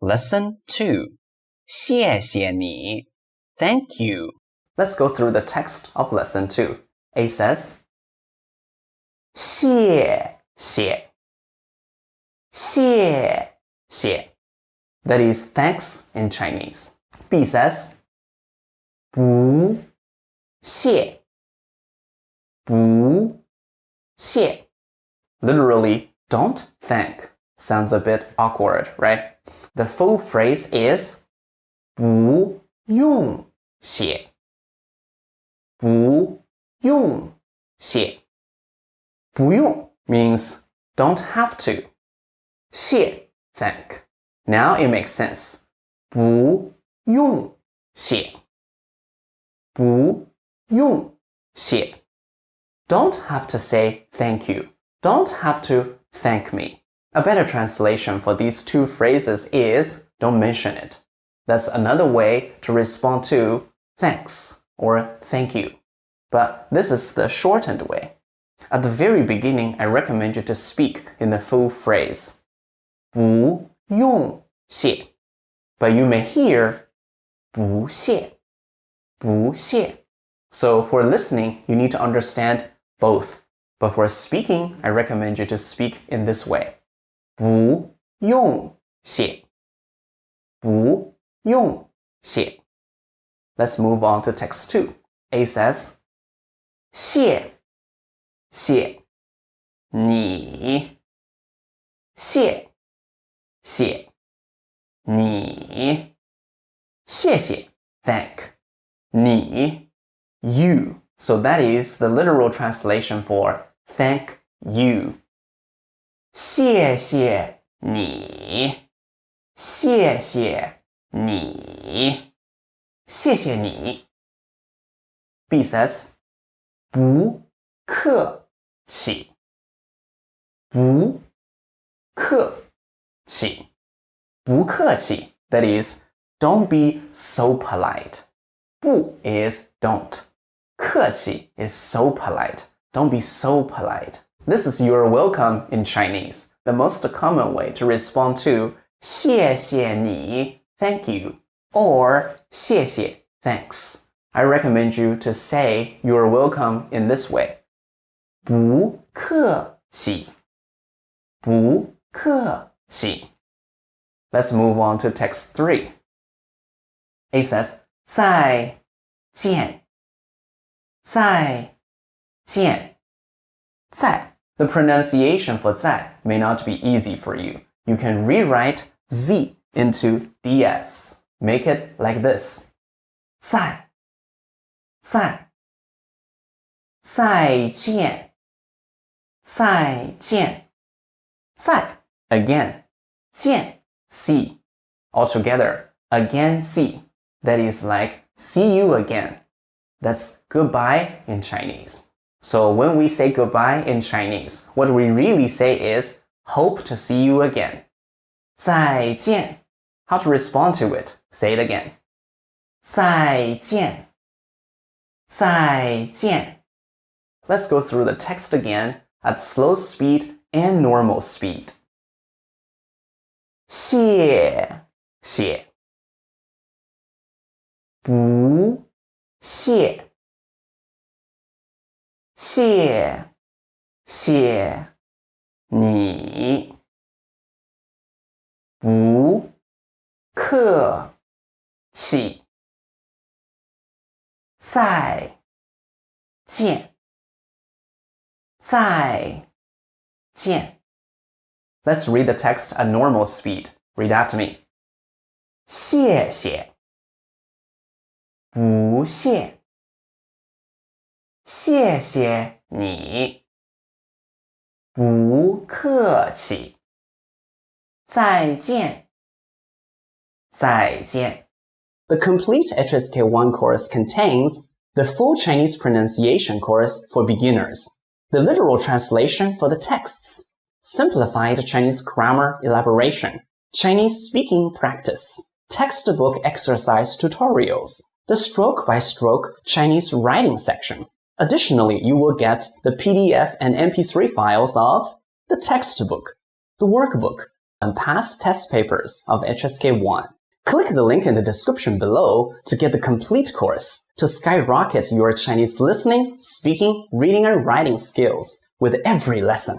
Lesson 2. 谢谢你 Thank you. Let's go through the text of lesson 2. A says, 谢谢谢谢 That is thanks in Chinese. B says, 不谢不谢 Literally, don't thank. Sounds a bit awkward, right? The full phrase is 不用谢不用谢不用 means don't have to. 谢 thank. Now it makes sense. 不用谢不用谢 Don't have to say thank you. Don't have to thank me. A better translation for these two phrases is don't mention it. That's another way to respond to thanks or thank you. But this is the shortened way. At the very beginning, I recommend you to speak in the full phrase. 不用谢 But you may hear 不谢不谢 So for listening, you need to understand both. But for speaking, I recommend you to speak in this way. 不用谢不用谢 Let's move on to text 2. A says, 谢谢你谢谢你谢谢 thank 你 you So that is the literal translation for thank you 谢谢你谢谢你谢谢你 B says 不客气不客气不客气 That is, don't be so polite. 不 is don't. 客气 is so polite. Don't be so polite. This is you're welcome in Chinese. The most common way to respond to 谢谢你 thank you or 谢谢 thanks. I recommend you to say you're welcome in this way. 不客气不客气 Let's move on to text 3. A says, 再见再见再 The pronunciation for 在 may not be easy for you. You can rewrite Z into DS. Make it like this. 再再再见再见再 Again 见 see. Altogether, again see. That is like see you again. That's goodbye in Chinese. So when we say goodbye in Chinese, what we really say is hope to see you again. 再见 How to respond to it? Say it again. 再见再见 Let's go through the text again at slow speed and normal speed. 谢谢不谢谢谢你不客气再见再见 Let's read the text at normal speed. Read after me. 谢谢不谢谢谢你不客气再见再见 The complete HSK 1 course contains the full Chinese pronunciation course for beginners, the literal translation for the texts, simplified Chinese grammar elaboration, Chinese speaking practice, textbook exercise tutorials, the stroke-by-stroke Chinese writing section. Additionally, you will get the PDF and MP3 files of the textbook, the workbook, and past test papers of HSK 1. Click the link in the description below to get the complete course to skyrocket your Chinese listening, speaking, reading, and writing skills with every lesson.